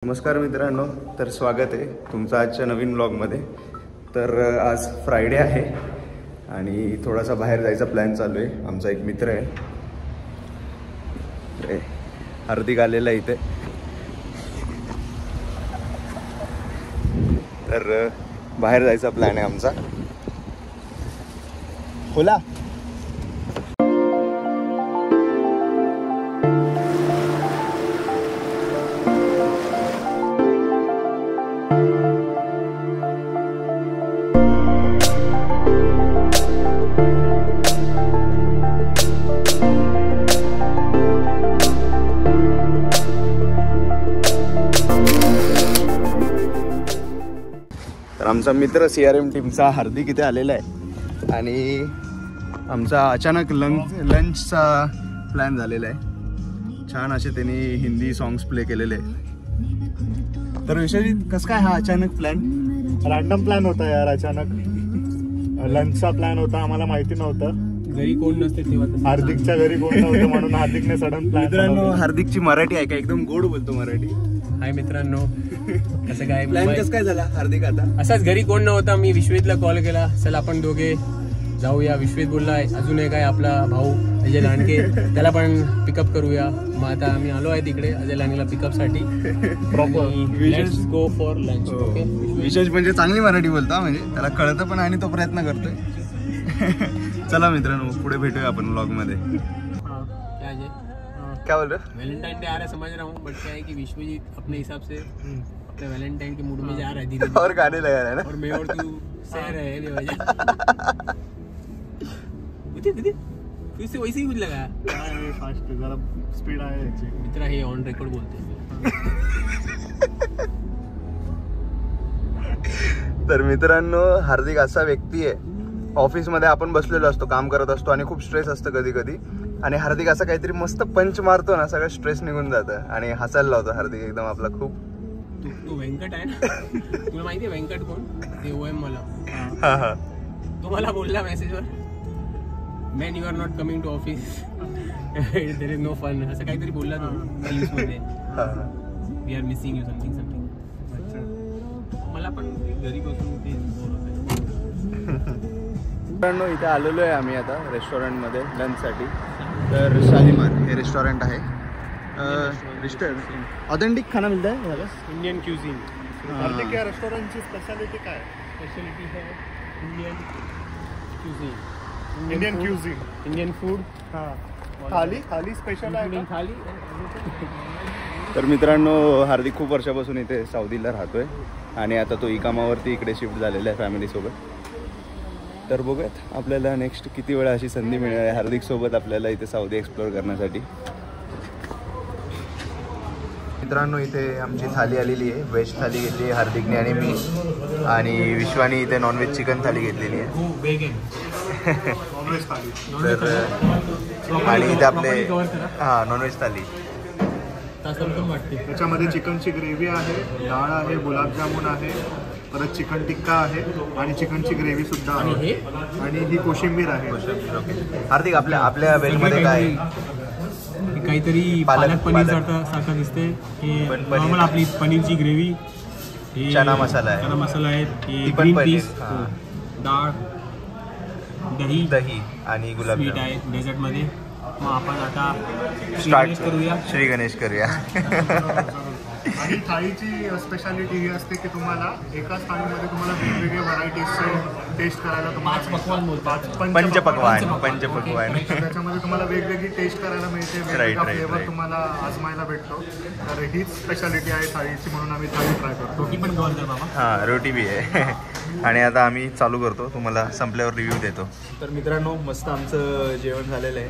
नमस्कार मित्रांनो, तर स्वागत आहे तुमचं आजच्या नवीन ब्लॉगमध्ये। तर आज फ्रायडे आहे आणि थोडासा बाहेर जायचा प्लॅन चालू आहे। आमचा एक मित्र आहे हार्दिक आलेला इथे, तर बाहेर जायचा प्लॅन आहे आमचा। बोला आमचा मित्र CRM टीमचा हार्दिक इथे आलेला आहे आणि आमचा अचानक लंचचा प्लॅन झालेला आहे। छान असे त्यांनी हिंदी सॉंग्स प्ले केलेले आहे। तर विषयी कसं काय हा अचानक प्लॅन? रॅन्डम प्लॅन होता यार, अचानक लंचचा प्लॅन होता, आम्हाला माहिती नव्हतं, घरी कोण नसते तेव्हा, हार्दिकच्या घरी कोण नव्हतं म्हणून हार्दिकने सडन प्लॅन। मित्रांनो, हार्दिकची मराठी आहे का? एकदम गोड बोलतो मराठी। हाय मित्रांनो, कसं काय प्लॅन कसं काय झाला हार्दिक? आता असाच घरी कोण नव्हता, मी विश्वेतला कॉल केला, चल आपण दोघे जाऊया। विश्वेत बोलला अजून एक आहे आपला भाऊ अजय लांडके, त्याला पण पिकअप करूया। मग आता आम्ही आलो आहे तिकडे अजय लांडकेला पिकअप साठी proper. Let's go for lunch. Okay, विशेष म्हणजे चांगली मराठी बोलता, म्हणजे त्याला कळतं पण आणि तो प्रयत्न करतोय। चला मित्रांनो, पुढे भेटूया आपण ब्लॉग मध्ये। क्या बोल रहे? वैलेंटाइन डे आ रहा है, समझ रहा हूँ, बट क्या है कि विश्वजीत अपने हिसाब से अपने वैलेंटाइन के मूड में जा रहा है धीरे और गाने लगा रहा है ना, और मैं और तू सह रहे हैं फिर से वैसे ही कुछ लगा फास्ट जरा स्पीड आहे मित्रा, हे ऑन रेकॉर्ड बोलते। तर मित्रांनो, हार्दिक असा व्यक्ती आहे, ऑफिस मध्ये आपण बसलेलो असतो, काम करत असतो आणि खूप स्ट्रेस असतं कधी कधी, आणि हार्दिक असं काहीतरी मस्त पंच मारतो ना, सगळं स्ट्रेस निघून जातं आणि हसायला लावतो हार्दिक एकदम आपला खूप। तू वेंकट आहे ना, तुला माहिती आहे वेंकट कोण? ते OM मला। हा हा, तो मला बोलला मेसेजवर, man you are not coming to office, there is no fun, असं काहीतरी बोलला तो रील्स मध्ये। We are missing you something something. मला पण घरी बसून ते बोर होतं। मित्रांनो, इथे आलेलो आहे आम्ही आता रेस्टॉरंटमध्ये लंचसाठी। तर शालीमार हे रेस्टॉरंट आहे, ऑथेंटिक खाना मिलता है यार, इंडियन क्यूजीन। हार्दिक या रेस्टॉरंटची स्पेशालिटी काय? स्पेशलिटी है Indian cuisine, Indian cuisine, Indian food. हां, थाली स्पेशल आहे थाली। तर मित्रांनो, हार्दिक खूप वर्षापासून इथे सौदीला राहतोय आणि आता तो इकामावरती इकडे शिफ्ट झालेला आहे फॅमिलीसोबत। तर बघूयात आपल्याला नेक्स्ट किती वेळा अशी संधी मिळेल हार्दिक सोबत आपल्याला इथे सौदी एक्सप्लोअर करण्यासाठी। मित्रांनो, इथे आमची थाली आलेली आहे, व्हेज थाली घेतली आहे हार्दिकने आणि मी, आणि विश्वानी इथे नॉनव्हेज चिकन थाली घेतलेली आहे। तर आणि इथे आपले हां नॉनव्हेज थाली, त्याच्यामध्ये चिकनची ग्रेव्ही आहे, डाळ आहे, गुलाबजामुन आहे, परत चिकन टिक्का आहे आणि चिकनची ग्रेव्ही सुद्धा आहे, आणि ही कोशिंबीर आहे। हार्दिक, आपल्या व्हेजमध्ये काय? काहीतरी पालक पनीर सारखं दिसते, हे नॉर्मल आपली पनीरची ग्रेव्ही, चना मसाला आहे, ग्रीन पीस, डाळ, दही आणि गुलाबजाम आहे डेझर्ट मध्ये। मग आपण आता स्टार्ट करूया, श्री गणेश करूया। आणि थाळीची स्पेशालिटी ही असते की तुम्हाला एकाच थाळीमध्ये तुम्हाला वेगवेगळे व्हरायटीजचे टेस्ट करायला, पंचपक्वान त्याच्यामध्ये तुम्हाला वेगवेगळी टेस्ट करायला मिळते, वेगवेगळा फ्लेवर तुम्हाला आजमायला भेटतो। तर हीच स्पेशालिटी आहे थाळीची, म्हणून आम्ही थाळी ट्राय करतो। रोटी पण कवर कर बाबा। हां, रोटी बी आहे। आणि आता आम्ही चालू करतो, तुम्हाला संपल्यावर रिव्ह्यू देतो। तर मित्रांनो, मस्त आमचं जेवण झालेलं आहे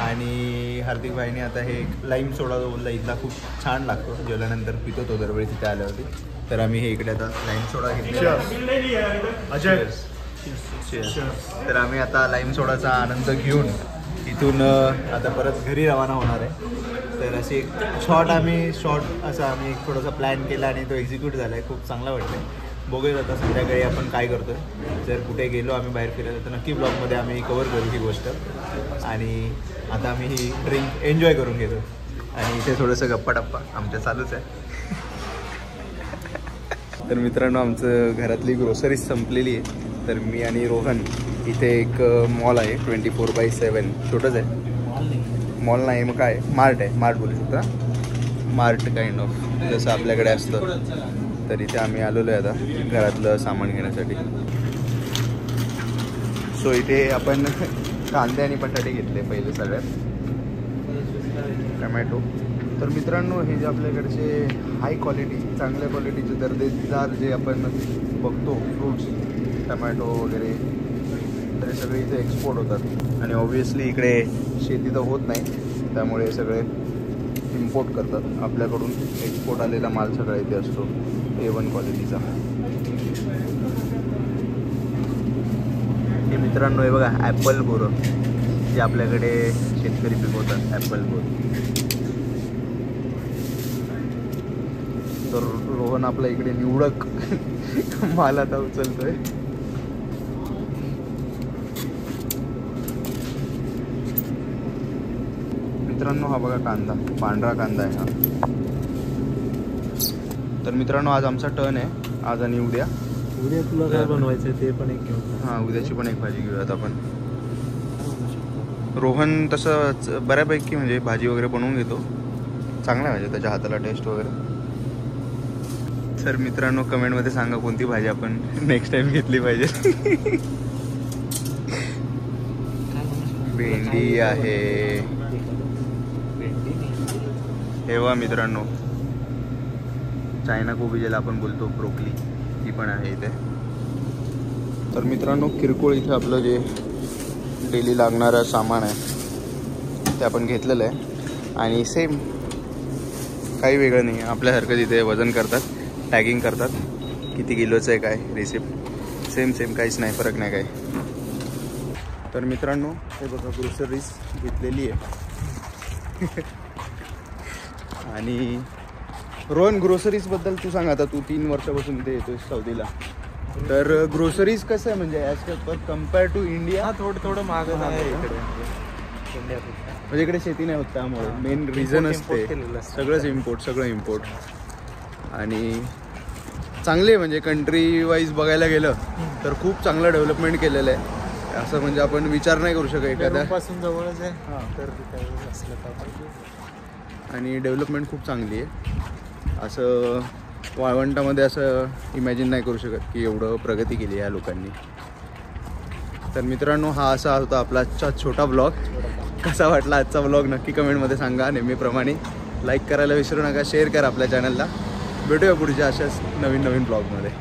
आणि हार्दिक भाईने आता हे लाईम सोडा जो बोलला इथला खूप छान लागतो, जेवल्यानंतर पितो तो दरवेळी तिथे आल्यावरती। तर आम्ही हे इकडे आता लाईम सोडा घेतलेला अजय। तर आम्ही आता लाईम सोडाचा आनंद घेऊन इथून आता परत घरी रवाना होणार आहे। तर असे शॉर्ट असा आम्ही थोडासा प्लॅन केला आणि तो एक्झिक्यूट झाला आहे, खूप चांगला वाटलं। बघूया आता संध्याकाळी आपण काय करतोय, जर कुठे गेलो आम्ही बाहेर फिरायला तर नक्की ब्लॉगमध्ये आम्ही कव्हर करू ही गोष्ट। आणि आता आम्ही ही ड्रिंक एन्जॉय करून घेतो आणि इथे थोडंसं गप्पा टप्पा आमच्या चालूच आहे। तर मित्रांनो आमचं घरातली ग्रोसरीज संपलेली आहे. तर मी आणि रोहन इथे एक मॉल आहे 24/7, छोटंच आहे. मॉल नाही मग काय, मार्ट आहे, मार्ट बोलू शकता, मार्ट काइंड ऑफ जसं आपल्याकडे असतं. तर इथे आम्ही आलेलो आहे आता घरातलं सामान घेण्यासाठी. सो इथे आपण कांदे आणि बटाटे घेतले पहिले सगळ्यात, टमॅटो. तर मित्रांनो हे जे आपल्याकडचे हाय क्वालिटी, चांगल्या क्वालिटीचे दर्जेदार जे आपण बघतो फ्रूट्स, टमॅटो वगैरे, तर हे सगळे इथे एक्सपोर्ट होतात. आणि ऑब्व्हियसली इकडे शेती तर होत नाही, त्यामुळे सगळे इम्पोर्ट करतात. आपल्याकडून एक्सपोर्ट आलेला माल सगळा इथे असतो A1 क्वालिटीचा. हे मित्रांनो हे बघा ॲपल बोरं, जे आपल्याकडे शेतकरी पिकवतात, ॲपल बोर. तर रोहन आपला इकडे निवडक माल आता उचलतोय. मित्रांनो हा बघा कांदा, पांढरा कांदा आहे हा. तर मित्रांनो आज आमचा टर्न आहे, आज आणि उद्या तुला काय बनवायचं ते पण एक घेऊ. हां उद्याची पण एक भाजी घेऊयात आपण. रोहन तसं बऱ्यापैकी म्हणजे भाजी वगैरे बनवून घेतो, चांगला आहे म्हणजे त्याच्या हाताला टेस्ट वगैरे. तर मित्रांनो कमेंटमध्ये सांगा कोणती भाजी आपण नेक्स्ट टाइम घेतली पाहिजे. भेंडी आहे हे बघा मित्रांनो, चायना कोबी ज्याला आपण बोलतो, ब्रोकली, ती पण आहे इथे. तर मित्रांनो किरकोळ इथे आपलं जे डेली लागणारं सामान आहे ते आपण घेतलेलं आहे. आणि सेम काही वेगळं नाही, आपल्यासारखं इथे वजन करतात, टॅगिंग करतात, किती किलोचं आहे काय, रिसिप्ट सेम काहीच नाही, फरक नाही काय. तर मित्रांनो हे बघा ग्रोसरीज घेतलेली आहे. आणि रोहन ग्रोसरीजबद्दल तू सांग आता, तू 3 वर्षापासून इथे येतोय सौदीला. तर ग्रोसरीज कसं आहे म्हणजे ॲज कम्पेअर टू इंडिया? थोडं महाग आहे इकडे, म्हणजे इकडे शेती नाही होत, त्यामुळे मेन रिझन असते सगळंच सगळं इम्पोर्ट. आणि चांगले म्हणजे कंट्री वाईज बघायला गेलं तर खूप चांगलं डेव्हलपमेंट केलेलं आहे. असं म्हणजे आपण विचार नाही करू शकत एखाद्या पासून जवळच आहे. हां तर असलं तर आणि डेव्हलपमेंट खूप चांगली आहे. असं वाळवंटामध्ये असं इमॅजिन नाही करू शकत की एवढं प्रगती केली आहे या लोकांनी. तर मित्रांनो हा असा होता आपला आजचा छोटा ब्लॉग. कसा वाटला आजचा ब्लॉग नक्की कमेंटमध्ये सांगा. नेहमीप्रमाणे लाईक करायला विसरू नका, शेअर करा आपल्या चॅनलला. भेटूया पुढच्या अशाच नवीन ब्लॉगमध्ये.